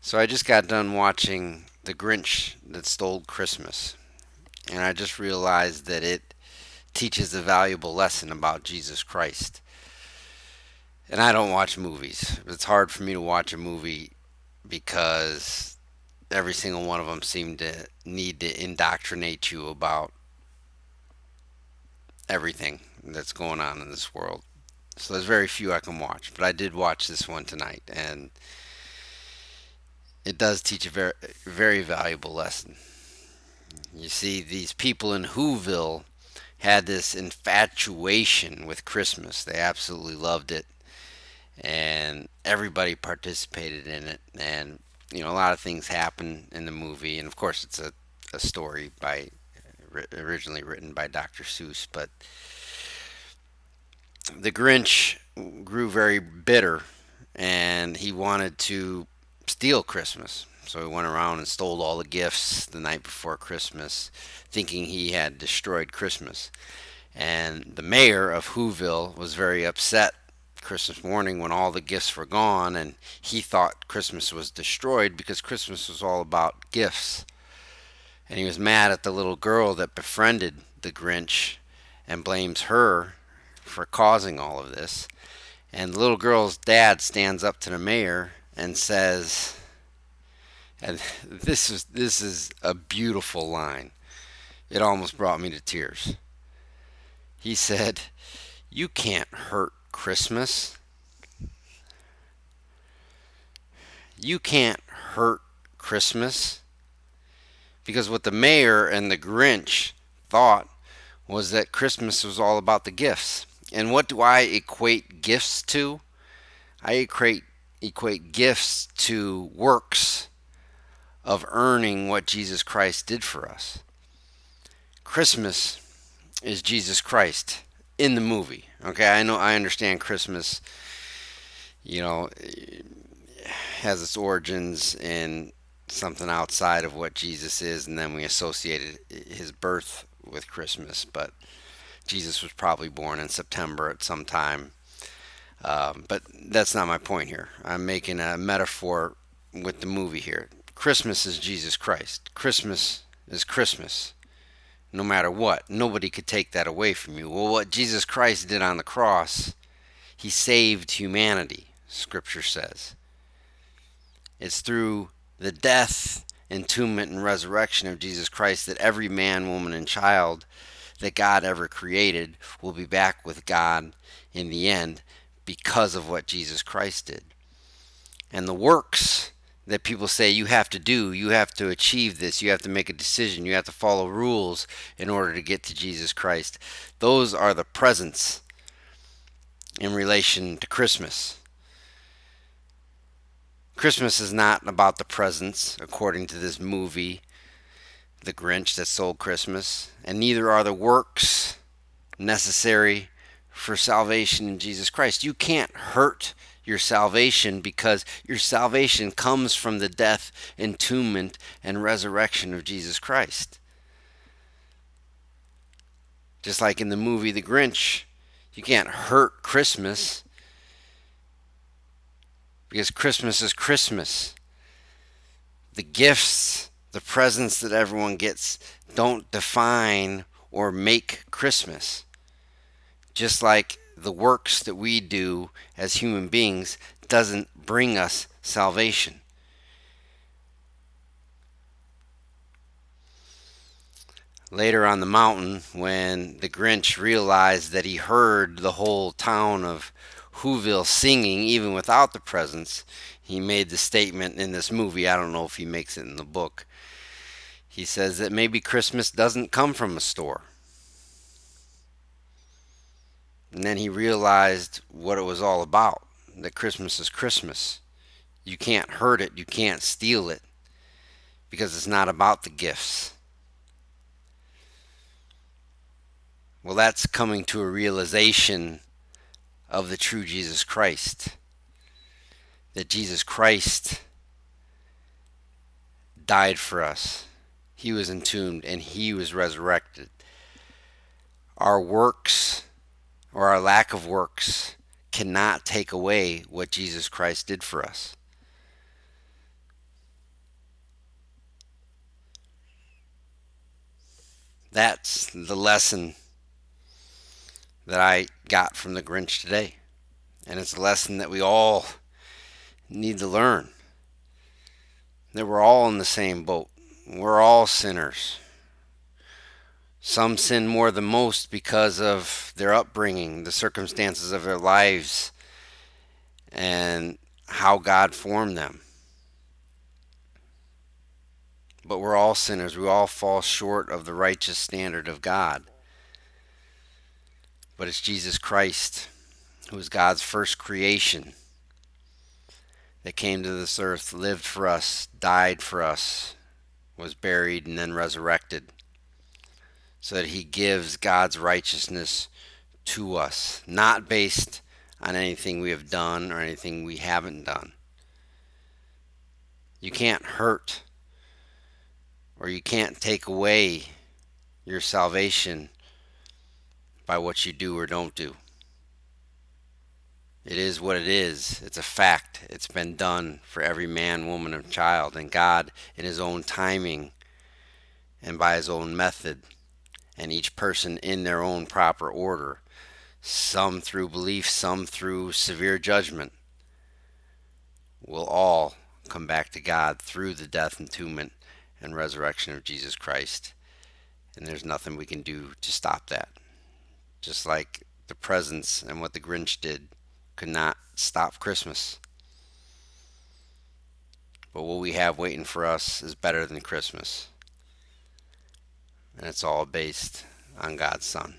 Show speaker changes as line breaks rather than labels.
So I just got done watching The Grinch That Stole Christmas, and I just realized that it teaches a valuable lesson about Jesus Christ. And I don't watch movies. It's hard for me to watch a movie because every single one of them seem to need to indoctrinate you about everything that's going on in this world. So there's very few I can watch, but I did watch this one tonight, and it does teach a very valuable lesson. You see, these people in Whoville had this infatuation with Christmas. They absolutely loved it, and everybody participated in it. And a lot of things happen in the movie, and of course, it's a story originally written by Dr. Seuss. But the Grinch grew very bitter, and he wanted to steal Christmas. So he went around and stole all the gifts the night before Christmas, thinking he had destroyed Christmas. And the mayor of Whoville was very upset Christmas morning when all the gifts were gone, and he thought Christmas was destroyed because Christmas was all about gifts. And he was mad at the little girl that befriended the Grinch and blames her for causing all of this. And the little girl's dad stands up to the mayor and says, and this is a beautiful line. It almost brought me to tears. He said, "You can't hurt Christmas. You can't hurt Christmas." Because what the mayor and the Grinch thought was that Christmas was all about the gifts. And what do I equate gifts to? I equate gifts to works of earning what Jesus Christ did for us. Christmas is Jesus Christ in the movie. Okay, I understand Christmas, you know, has its origins in something outside of what Jesus is, and then we associated his birth with Christmas. But Jesus was probably born in September at some time. But that's not my point here. I'm making a metaphor with the movie here. Christmas is Jesus Christ. Christmas is Christmas, no matter what. Nobody could take that away from you. Well, what Jesus Christ did on the cross, he saved humanity, Scripture says. It's through the death, entombment, and resurrection of Jesus Christ that every man, woman, and child that God ever created will be back with God in the end because of what Jesus Christ did. And the works that people say you have to do, you have to achieve this, you have to make a decision, you have to follow rules in order to get to Jesus Christ, those are the presents in relation to Christmas. Christmas is not about the presents, according to this movie, The Grinch That Stole Christmas, and neither are the works necessary for salvation in Jesus Christ. You can't hurt your salvation because your salvation comes from the death, entombment, and resurrection of Jesus Christ. Just like in the movie The Grinch, you can't hurt Christmas because Christmas is Christmas. The gifts, the presents that everyone gets don't define or make Christmas. Just like the works that we do as human beings doesn't bring us salvation. Later on the mountain, when the Grinch realized that he heard the whole town of Whoville singing even without the presents, he made the statement in this movie. I don't know if he makes it in the book. He says that maybe Christmas doesn't come from a store. And then he realized what it was all about, that Christmas is Christmas. You can't hurt it, you can't steal it, because it's not about the gifts. Well, that's coming to a realization of the true Jesus Christ. That Jesus Christ died for us. He was entombed and he was resurrected. Our works or our lack of works cannot take away what Jesus Christ did for us. That's the lesson that I got from the Grinch today. And it's a lesson that we all need to learn, that we're all in the same boat. We're all sinners. Some sin more than most because of their upbringing, the circumstances of their lives, and how God formed them. But we're all sinners. We all fall short of the righteous standard of God. But it's Jesus Christ, who is God's first creation, that came to this earth, lived for us, died for us, was buried, and then resurrected, so that he gives God's righteousness to us, not based on anything we have done or anything we haven't done. You can't hurt or you can't take away your salvation by what you do or don't do. It is what it is. It's a fact. It's been done for every man, woman, and child. And God, in his own timing and by his own method, and each person in their own proper order, some through belief, some through severe judgment, will all come back to God through the death, entombment, and resurrection of Jesus Christ. And there's nothing we can do to stop that. Just like the presents and what the Grinch did could not stop Christmas. But what we have waiting for us is better than Christmas. And it's all based on God's Son.